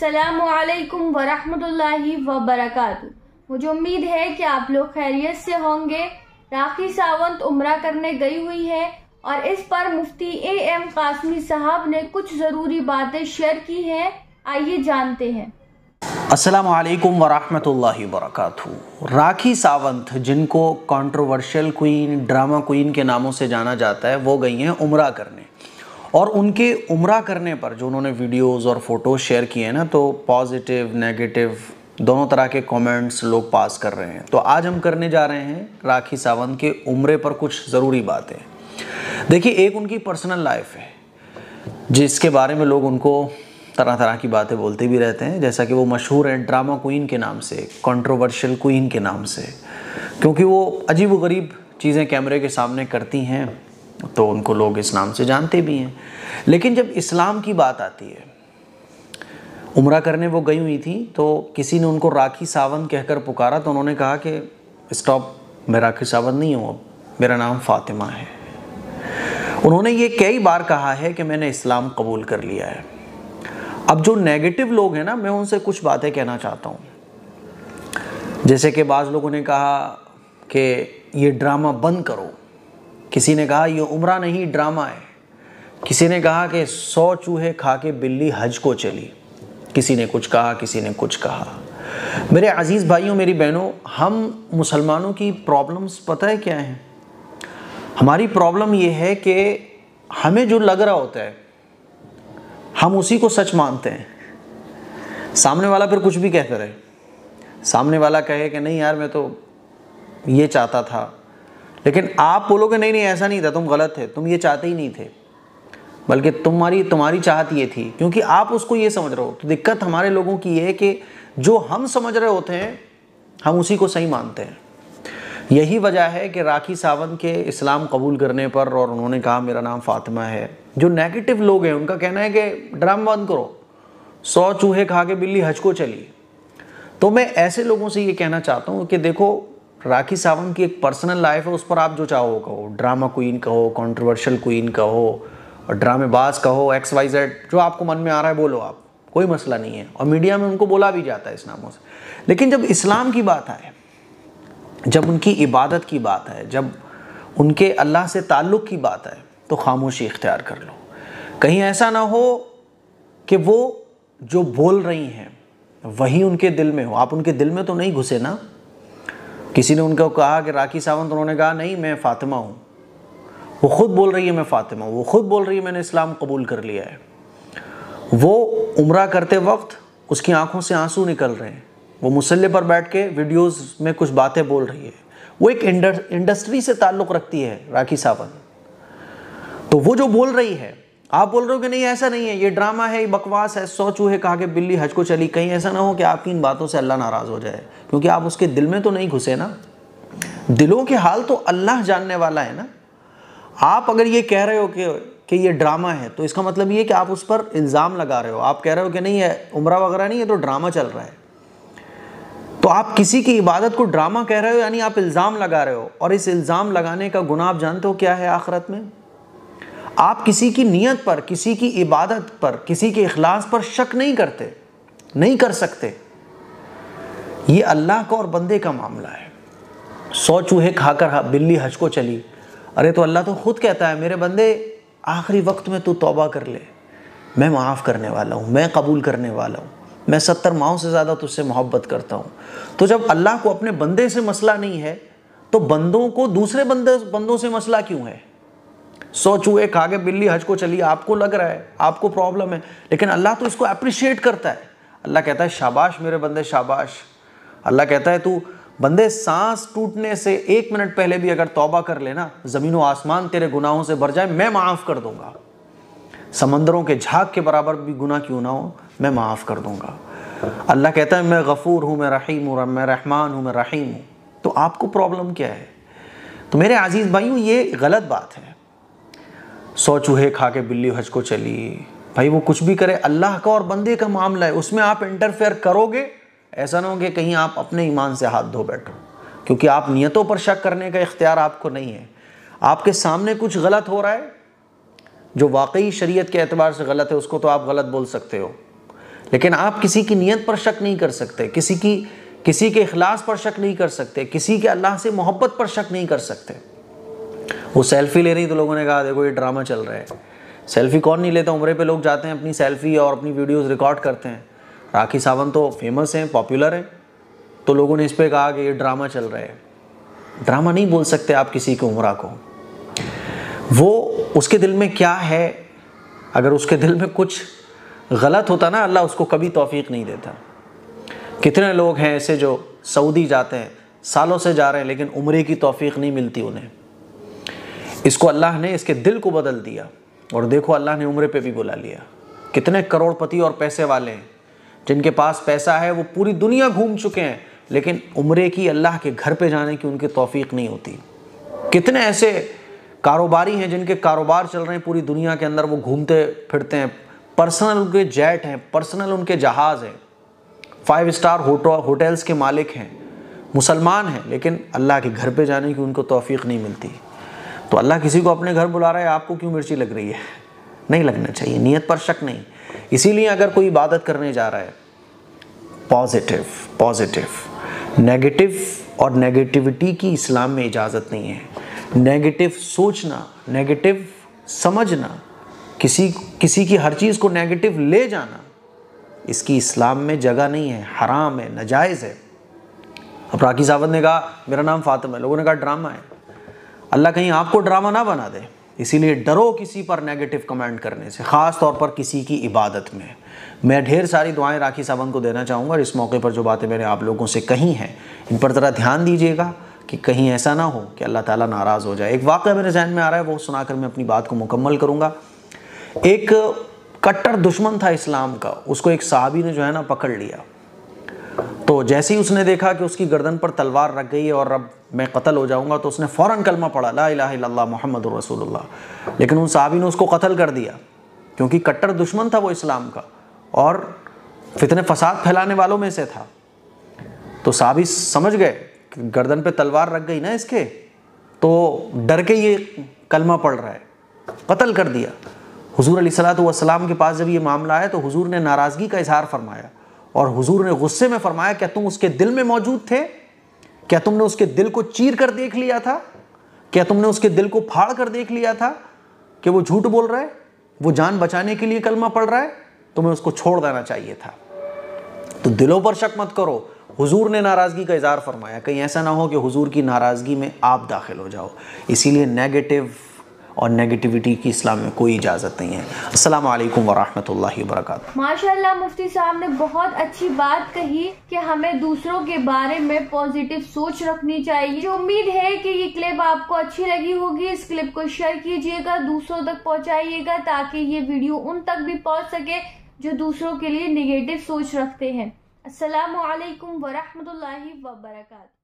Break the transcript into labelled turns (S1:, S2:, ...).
S1: अस्सलामुअलैकुम वरहमतुल्लाहि वबरकातुहू। मुझे उम्मीद है कि आप लोग खैरियत से होंगे। राखी सावंत उम्रा करने गई हुई है और इस पर मुफ्ती AM कासमी साहब ने कुछ ज़रूरी बातें शेयर की हैं। आइए जानते हैं।
S2: अस्सलामुअलैकुम वरहमतुल्लाहि वबरकातुहू। राखी सावंत, जिनको कंट्रोवर्शियल क्वीन, ड्रामा क्वीन के नामों से जाना जाता है, वो गई हैं उम्रा करने। और उनके उम्रा करने पर जो उन्होंने वीडियोस और फोटोज शेयर किए हैं ना, तो पॉजिटिव नेगेटिव दोनों तरह के कमेंट्स लोग पास कर रहे हैं। तो आज हम करने जा रहे हैं राखी सावंत के उम्रे पर कुछ ज़रूरी बातें। देखिए, एक उनकी पर्सनल लाइफ है जिसके बारे में लोग उनको तरह तरह की बातें बोलते भी रहते हैं, जैसा कि वो मशहूर हैं ड्रामा क्वीन के नाम से, कंट्रोवर्शियल क्वीन के नाम से, क्योंकि वो अजीब व गरीब चीज़ें कैमरे के सामने करती हैं तो उनको लोग इस नाम से जानते भी हैं। लेकिन जब इस्लाम की बात आती है, उम्रा करने वो गई हुई थी, तो किसी ने उनको राखी सावंत कहकर पुकारा तो उन्होंने कहा कि स्टॉप, मैं राखी सावंत नहीं हूँ, मेरा नाम फ़ातिमा है। उन्होंने ये कई बार कहा है कि मैंने इस्लाम कबूल कर लिया है। अब जो नेगेटिव लोग हैं ना, मैं उनसे कुछ बातें कहना चाहता हूँ। जैसे कि बाज़ लोगों ने कहा कि ये ड्रामा बंद करो, किसी ने कहा ये उम्रा नहीं ड्रामा है, किसी ने कहा कि 100 चूहे खा के बिल्ली हज को चली, किसी ने कुछ कहा, किसी ने कुछ कहा। मेरे अजीज़ भाइयों, मेरी बहनों, हम मुसलमानों की प्रॉब्लम्स पता है क्या है? हमारी प्रॉब्लम ये है कि हमें जो लग रहा होता है हम उसी को सच मानते हैं। सामने वाला फिर कुछ भी कहते रहे, सामने वाला कहे कि नहीं यार मैं तो ये चाहता था, लेकिन आप बोलोगे नहीं नहीं ऐसा नहीं था, तुम गलत थे, तुम ये चाहते ही नहीं थे, बल्कि तुम्हारी चाहत ये थी, क्योंकि आप उसको ये समझ रहे हो। तो दिक्कत हमारे लोगों की ये है कि जो हम समझ रहे होते हैं हम उसी को सही मानते हैं। यही वजह है कि राखी सावंत के इस्लाम कबूल करने पर, और उन्होंने कहा मेरा नाम फ़ातिमा है, जो नेगेटिव लोग हैं उनका कहना है कि ड्रामा बंद करो, 100 चूहे खा के बिल्ली हज को चली। तो मैं ऐसे लोगों से ये कहना चाहता हूँ कि देखो, राखी सावंत की एक पर्सनल लाइफ है, उस पर आप जो चाहो कहो, ड्रामा क्वीन कहो, कंट्रोवर्शियल क्वीन कहो, और ड्रामेबाज कहो, XYZ, जो आपको मन में आ रहा है बोलो आप, कोई मसला नहीं है। और मीडिया में उनको बोला भी जाता है इस नामों से। लेकिन जब इस्लाम की बात आए, जब उनकी इबादत की बात है, जब उनके अल्लाह से ताल्लुक़ की बात है, तो खामोशी इख्तियार कर लो। कहीं ऐसा ना हो कि वो जो बोल रही हैं वही उनके दिल में हो। आप उनके दिल में तो नहीं घुसे ना। किसी ने उनको कहा कि राखी सावंत, उन्होंने कहा नहीं मैं फ़ातिमा हूँ। वो ख़ुद बोल रही है मैं फ़ातिमा हूँ, वो ख़ुद बोल रही है मैंने इस्लाम कबूल कर लिया है। वो उम्रा करते वक्त उसकी आंखों से आंसू निकल रहे हैं, वो मुसल्ले पर बैठ के वीडियोस में कुछ बातें बोल रही है। वो एक इंडस्ट्री से ताल्लुक़ रखती है राखी सावंत। तो वो जो बोल रही है, आप बोल रहे हो कि नहीं ऐसा नहीं है, ये ड्रामा है, ये बकवास है, 100 चूहे खा के बिल्ली हज को चली। कहीं ऐसा ना हो कि आपकी इन बातों से अल्लाह नाराज़ हो जाए, क्योंकि आप उसके दिल में तो नहीं घुसे ना। दिलों के हाल तो अल्लाह जानने वाला है ना। आप अगर ये कह रहे हो कि ये ड्रामा है, तो इसका मतलब ये कि आप उस पर इल्ज़ाम लगा रहे हो। आप कह रहे हो कि नहीं है, उम्रा वगैरह नहीं है, तो ड्रामा चल रहा है। तो आप किसी की इबादत को ड्रामा कह रहे हो, यानी आप इल्ज़ाम लगा रहे हो। और इस इल्ज़ाम लगाने का गुनाह आप जानते हो क्या है आखिरत में? आप किसी की नीयत पर, किसी की इबादत पर, किसी के इखलास पर शक नहीं करते, नहीं कर सकते। ये अल्लाह का और बंदे का मामला है। 100 चूहे खाकर बिल्ली हज को चली, अरे तो अल्लाह तो खुद कहता है मेरे बंदे आखिरी वक्त में तू तौबा कर ले, मैं माफ़ करने वाला हूँ, मैं कबूल करने वाला हूँ, मैं 70 माओं से ज़्यादा तुझसे मोहब्बत करता हूँ। तो जब अल्लाह को अपने बंदे से मसला नहीं है, तो बंदों को दूसरे बंदों से मसला क्यों है? 100 चूहे खा के बिल्ली हज को चली, आपको लग रहा है, आपको प्रॉब्लम है, लेकिन अल्लाह तो इसको अप्रिशिएट करता है। अल्लाह कहता है शाबाश मेरे बंदे शाबाश। अल्लाह कहता है तू बंदे सांस टूटने से 1 मिनट पहले भी अगर तौबा कर लेना, ज़मीन व आसमान तेरे गुनाहों से भर जाए, मैं माफ़ कर दूंगा। समंदरों के झाग के बराबर भी गुनाह क्यों ना हो, मैं माफ़ कर दूंगा। अल्लाह कहता है मैं गफ़ूर हूँ, मैं रहीम हूँ, मैं रहमान हूँ, मैं रहीम हूँ। तो आपको प्रॉब्लम क्या है? तो मेरे अजीज़ भाइयों, ये गलत बात है। 100 चूहे खा के बिल्ली हज को चली, भाई वो कुछ भी करे, अल्लाह का और बंदे का मामला है, उसमें आप इंटरफेयर करोगे, ऐसा ना हो कि कहीं आप अपने ईमान से हाथ धो बैठो, क्योंकि आप नियतों पर शक करने का इख्तियार आपको नहीं है। आपके सामने कुछ गलत हो रहा है जो वाकई शरीयत के एतबार से गलत है, उसको तो आप गलत बोल सकते हो, लेकिन आप किसी की नीयत पर शक नहीं कर सकते, किसी के इखलास पर शक नहीं कर सकते, किसी के अल्लाह से मोहब्बत पर शक नहीं कर सकते। वो सेल्फी ले रही तो लोगों ने कहा देखो ये ड्रामा चल रहा है। सेल्फी कौन नहीं लेता, उम्रे पे लोग जाते हैं अपनी सेल्फी और अपनी वीडियोस रिकॉर्ड करते हैं। राखी सावंत तो फेमस हैं, पॉपुलर हैं, तो लोगों ने इस पर कहा कि ये ड्रामा चल रहा है। ड्रामा नहीं बोल सकते आप किसी की उम्रा को। वो उसके दिल में क्या है, अगर उसके दिल में कुछ गलत होता ना, अल्लाह उसको कभी तौफीक नहीं देता। कितने लोग हैं ऐसे जो सऊदी जाते हैं, सालों से जा रहे हैं, लेकिन उम्रे की तौफीक नहीं मिलती उन्हें। इसको अल्लाह ने इसके दिल को बदल दिया, और देखो अल्लाह ने उम्रे पे भी बुला लिया। कितने करोड़पति और पैसे वाले हैं जिनके पास पैसा है, वो पूरी दुनिया घूम चुके हैं, लेकिन उम्रे की, अल्लाह के घर पे जाने की उनकी तौफीक नहीं होती। कितने ऐसे कारोबारी हैं जिनके कारोबार चल रहे हैं पूरी दुनिया के अंदर, वो घूमते फिरते हैं, पर्सनल उनके जेट हैं, पर्सनल उनके जहाज़ हैं, 5 स्टार होटल्स के मालिक हैं, मुसलमान हैं, लेकिन अल्लाह के घर पे जाने की उनको तौफीक नहीं मिलती। तो अल्लाह किसी को अपने घर बुला रहा है, आपको क्यों मिर्ची लग रही है? नहीं लगना चाहिए, नीयत पर शक नहीं। इसीलिए अगर कोई इबादत करने जा रहा है, पॉजिटिव, नेगेटिव और नेगेटिविटी की इस्लाम में इजाज़त नहीं है। नेगेटिव सोचना, नेगेटिव समझना, किसी की हर चीज़ को नेगेटिव ले जाना, इसकी इस्लाम में जगह नहीं है, हराम है, नाजायज़ है। अब राखी सावंत ने कहा मेरा नाम फातिमा है, लोगों ने कहा ड्रामा है। अल्लाह कहीं आपको ड्रामा ना बना दे, इसीलिए डरो किसी पर नेगेटिव कमेंट करने से, ख़ास तौर पर किसी की इबादत में। मैं ढेर सारी दुआएं राखी सावंत को देना चाहूँगा, और इस मौके पर जो बातें मैंने आप लोगों से कही हैं, इन पर ज़रा ध्यान दीजिएगा कि कहीं ऐसा ना हो कि अल्लाह ताला नाराज़ हो जाए। एक वाक़या मेरे जहन में आ रहा है, वो सुनाकर मैं अपनी बात को मुकम्मल करूँगा। एक कट्टर दुश्मन था इस्लाम का, उसको एक सहाबी ने जो है ना पकड़ लिया। तो जैसे ही उसने देखा कि उसकी गर्दन पर तलवार रख गई है और अब मैं कत्ल हो जाऊंगा, तो उसने फ़ौरन कलमा पढ़ा, ला इलाहा इल्लल्लाह मुहम्मदुर रसूलुल्लाह। लेकिन उन सहाबी ने उसको कत्ल कर दिया, क्योंकि कट्टर दुश्मन था वो इस्लाम का और फितने फसाद फैलाने वालों में से था। तो सहाबी समझ गए कि गर्दन पे तलवार रख गई ना इसके, तो डर के ये कलमा पढ़ रहा है, कत्ल कर दिया। हुजूर अलैहिस्सलातु वस्सलाम के पास जब ये मामला आया तो हुजूर ने नाराज़गी का इजहार फरमाया, और हुजूर ने गुस्से में फरमाया, क्या तुम उसके दिल में मौजूद थे? क्या तुमने उसके दिल को चीर कर देख लिया था? क्या तुमने उसके दिल को फाड़ कर देख लिया था कि वो झूठ बोल रहा है, वो जान बचाने के लिए कलमा पढ़ रहा है? तुम्हें उसको छोड़ देना चाहिए था। तो दिलों पर शक मत करो, हुजूर ने नाराज़गी का इजहार फरमाया, कहीं ऐसा ना हो कि हुजूर की नाराज़गी में आप दाखिल हो जाओ। इसीलिए नेगेटिव और नेगेटिविटी की इस्लाम में कोई इजाज़त नहीं है। अस्सलामु अलैकुम वरहमतुल्लाहि वबरकातुहू।
S1: माशाल्लाह मुफ्ती साहब ने बहुत अच्छी बात कही कि हमें दूसरों के बारे में पॉजिटिव सोच रखनी चाहिए। जो उम्मीद है कि ये क्लिप आपको अच्छी लगी होगी, इस क्लिप को शेयर कीजिएगा, दूसरों तक पहुंचाइएगा, ताकि ये वीडियो उन तक भी पहुंच सके जो दूसरों के लिए नेगेटिव सोच रखते हैं। अस्सलामु अलैकुम वरहमतुल्लाहि वबरकातुहू।